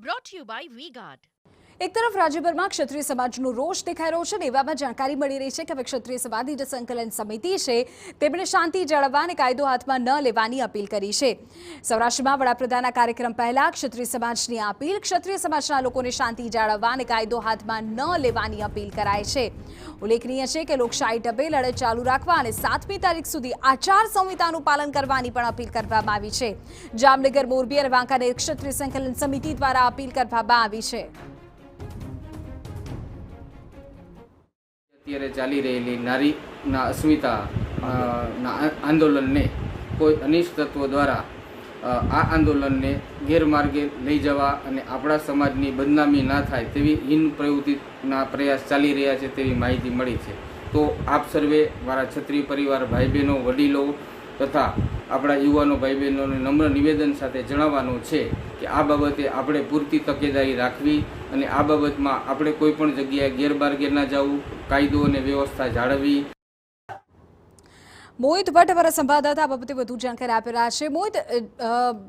brought to you by V-Guard. એક તરફ રાજ્યભરમાં ક્ષત્રિય સમાજનો રોષ દેખાઈ રહ્યો છે, એવામાં જાણકારી મળી રહી છે કે હવે ક્ષત્રિય સમાજની જે સંકલન સમિતિ છે તેમણે શાંતિ જાળવવા અને કાયદો હાથમાં ન લેવાની અપીલ કરી છે। સૌરાષ્ટ્રમાં વડાપ્રધાનના કાર્યક્રમ પહેલા ક્ષત્રિય સમાજની અપીલ, ક્ષત્રિય સમાજના લોકોને શાંતિ જાળવવા અને કાયદો હાથમાં ન લેવાની અપીલ કરાઈ છે। ઉલ્લેખનીય છે કે લોકશાહી ઢબે લડત ચાલુ રાખવા અને 7મી તારીખ સુધી આચાર સંહિતાનું પાલન કરવાની પણ અપીલ કરવામાં આવી છે। જામનગર, મોરબી અને વાંકાનેર ક્ષત્રિય સંકલન સમિતિ દ્વારા અપીલ કરવામાં આવી છે। અત્યારે ચાલી રહેલી નારીના અસ્મિતા આંદોલનને કોઈ અનિષ્ટ તત્વો દ્વારા આ આંદોલનને ગેરમાર્ગે લઈ જવા અને આપણા સમાજની બદનામી ના થાય તેવી હીન પ્રવૃત્તિના પ્રયાસ ચાલી રહ્યા છે તેવી માહિતી મળી છે। તો આપ સર્વે મારા ક્ષત્રિય પરિવાર ભાઈ બહેનો, વડીલો તથા આપણા યુવાનો ભાઈ બહેનોને નમ્ર નિવેદન સાથે જણાવવાનું છે કે આ બાબતે આપણે પૂરતી તકેદારી રાખવી અને આ બાબતમાં આપણે કોઈ પણ જગ્યાએ ગેરમાર્ગે ના જવું, કાયદો અને વ્યવસ્થા જાળવવી। મોહિત ભટ્ટ અમારા સંવાદદાતા આ બાબતે વધુ જાણકારી આપી રહ્યા છે। મોહિત,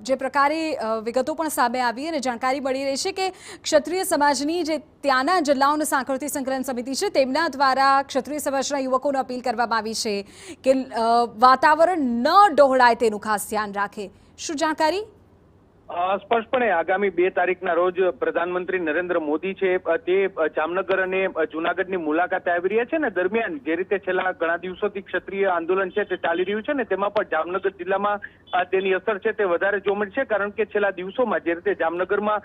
જે પ્રકારે વિગતો પણ સામે આવી અને જાણકારી મળી રહી છે કે ક્ષત્રિય સમાજની જે ત્યાંના જિલ્લાઓની સાંકળતી સંકલન સમિતિ છે તેમના દ્વારા ક્ષત્રિય સમાજના યુવકોને અપીલ કરવામાં આવી છે કે વાતાવરણ ન ડહોળાય તેનું ખાસ ધ્યાન રાખે। શું જાણકારી? સ્પષ્ટપણે આગામી 2 તારીખના રોજ પ્રધાનમંત્રી નરેન્દ્ર મોદી છે તે જામનગર અને જૂનાગઢની મુલાકાતે આવી રહ્યા છે ને દરમિયાન જે રીતે છેલ્લા ઘણા દિવસોથી ક્ષત્રિય આંદોલન છે તે ચાલી રહ્યું છે ને તેમાં પણ જામનગર જિલ્લામાં તેની અસર છે તે વધારે જોવા મળશે, કારણ કે છેલ્લા દિવસોમાં જે રીતે જામનગરમાં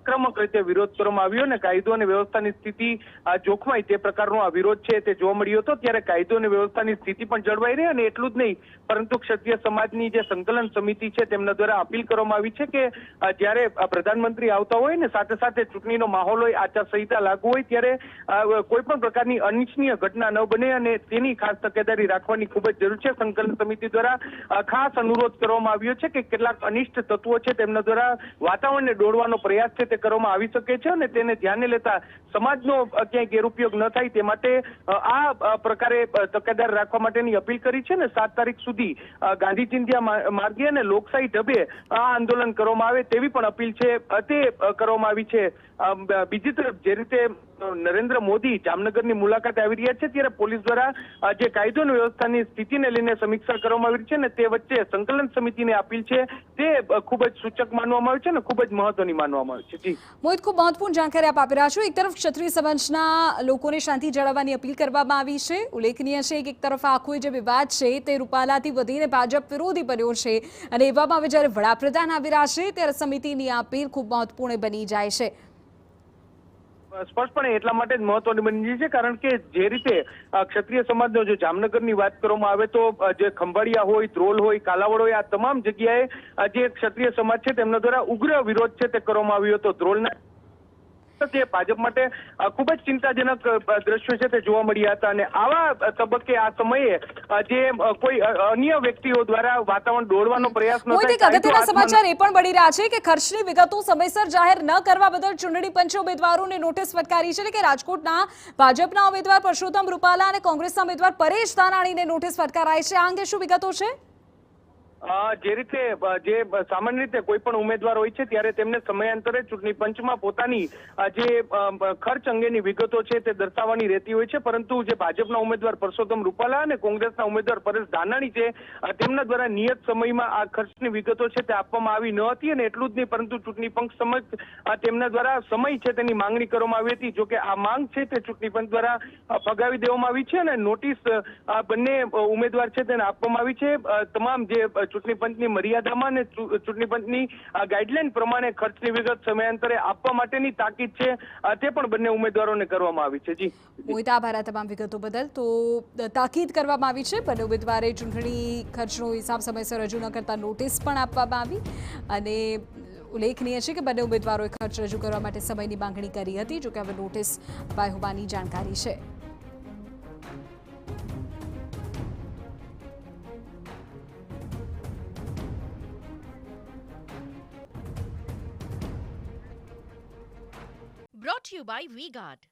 આક્રમક રીતે વિરોધ કરવામાં આવ્યો ને કાયદો અને વ્યવસ્થાની સ્થિતિ જોખમાય તે પ્રકારનો આ વિરોધ છે તે જોવા મળ્યો હતો, ત્યારે કાયદો અને વ્યવસ્થાની સ્થિતિ પણ જળવાઈ રહી અને એટલું જ નહીં પરંતુ ક્ષત્રિય સમાજની જે સંકલન સમિતિ છે તેમના દ્વારા અપીલ કરવામાં આવી છે કે જ્યારે પ્રધાનમંત્રી આવતા હોય ને સાથે સાથે ચૂંટણીનો માહોલ હોય, આચારસંહિતા લાગુ હોય, ત્યારે કોઈ પણ પ્રકારની અનિચ્છનીય ઘટના ન બને અને તેની ખાસ તકેદારી રાખવાની ખૂબ જ જરૂર છે। સંકલન સમિતિ દ્વારા ખાસ અનુરોધ કરવામાં આવ્યો છે કે કેટલાક અનિષ્ટ તત્વો છે તેમના દ્વારા વાતાવરણને ડોળવાનો પ્રયાસ છે કરવામાં આવી શકે છે અને તેને ધ્યાને લેતા સમાજનો ક્યાંય ગેરઉપયોગ ન થાય તે માટે આ પ્રકારે તકેદારી રાખવા માટેની અપીલ કરી છે ને 7 તારીખ સુધી ગાંધી ચિંધ્યા માર્ગે અને લોકશાહી ઢબે આ આંદોલન કરવામાં આવે તેવી પણ અપીલ છે તે કરવામાં આવી છે। બીજી તરફ જે રીતે નરેન્દ્ર મોદી જામનગરની મુલાકાતે આવી રહ્યા છે ત્યારે પોલીસ દ્વારા જે કાયદો અને વ્યવસ્થાની સ્થિતિને લઈને સમીક્ષા કરવામાં આવી રહી છે ને તે વચ્ચે સંકલન સમિતિની અપીલ છે તે ખૂબ જ સૂચક માનવામાં આવે છે ને ખૂબ જ મહત્વની માનવામાં આવે છે। મોહિત, ખૂબ મહત્વપૂર્ણ જાણકારી આપ આપી રહ્યા છો। એક તરફ ક્ષત્રિય સમાજના લોકોને શાંતિ જાળવવાની અપીલ કરવામાં આવી છે। ઉલ્લેખનીય છે કે એક તરફ આખો જે વિવાદ છે તે રૂપાલાથી વધીને ભાજપ વિરોધી બન્યો છે અને એવામાં હવે જ્યારે વડાપ્રધાન આવી રહ્યા છે ત્યારે સમિતિની અપીલ ખૂબ મહત્વપૂર્ણ બની જાય છે। સ્પષ્ટપણે એટલા માટે જ મહત્વની બની છે કારણ કે જે રીતે ક્ષત્રિય સમાજનો જો જામનગરની વાત કરવામાં આવે તો જે ખંભાળિયા હોય, ધ્રોલ હોય, કાલાવડ હોય, આ તમામ જગ્યાએ જે ક્ષત્રિય સમાજ છે તેમના દ્વારા ઉગ્ર વિરોધ છે તે કરવામાં આવ્યો હતો। ધ્રોલના તે ભાજપ માટે ખૂબ જ ચિંતાજનક દ્રશ્યો છે તે જોવા મળ્યા હતા અને આવા તબક્કે આ સમયે જે કોઈ અન્ય વ્યક્તિઓ દ્વારા વાતાવરણ દોડવાનો પ્રયાસ ન થાય। અગત્યના સમાચાર એ પણ મળી રહ્યા છે કે ખર્ચની વિગતો સમયસર જાહેર ન કરવા બદલ ચૂંટણી પંચે ઉમેદવારોને નોટિસ ફટકારી છે, એટલે કે રાજકોટના ભાજપના ઉમેદવાર પરસોત્તમ રૂપાલા અને કોંગ્રેસના ઉમેદવાર પરેશ ધાનાણીને નોટિસ ફટકારાઈ છે। આ અંગે શું વિગતો છે? જે રીતે જે સામાન્ય રીતે કોઈ પણ ઉમેદવાર હોય છે ત્યારે તેમને સમયાંતરે ચૂંટણી પંચમાં પોતાની જે ખર્ચ અંગેની વિગતો છે તે દર્શાવવાની રહેતી હોય છે, પરંતુ જે ભાજપના ઉમેદવાર પરસોત્તમ રૂપાલા અને કોંગ્રેસના ઉમેદવાર પરેશ ધાનાણી છે તેમના દ્વારા નિયત સમયમાં આ ખર્ચની વિગતો છે તે આપવામાં આવી ન હતી અને એટલું જ નહીં પરંતુ ચૂંટણી પંચ સમક્ષ તેમના દ્વારા સમય છે તેની માંગણી કરવામાં આવી હતી। જો કે આ માંગ છે તે ચૂંટણી પંચ દ્વારા ફગાવી દેવામાં આવી છે અને નોટિસ બંને ઉમેદવાર છે તેને આપવામાં આવી છે। તમામ જે ચૂંટણી પંચની મર્યાદામાં અને ચૂંટણી પંચની ગાઈડલાઈન પ્રમાણે ખર્ચની વિગત સમયાંતરે આપવા માટેની તાકીદ છે તે પણ બંને ઉમેદવારોને કરવામાં આવી છે। મોહિત, આભાર આ તમામ વિગતો બદલ। તો તાકીદ કરવામાં આવી છે, બંને ઉમેદવારે ચૂંટણી ખર્ચનો હિસાબ સમયસર રજૂ ન કરતા નોટિસ પણ આપવામાં આવી અને ઉલ્લેખનીય છે કે બંને ઉમેદવારોએ ખર્ચ રજૂ કરવા માટે સમયની માંગણી કરી હતી, જોકે હવે નોટિસ અપાઈ હોવાની જાણકારી છે। Brought to you by V-Guard.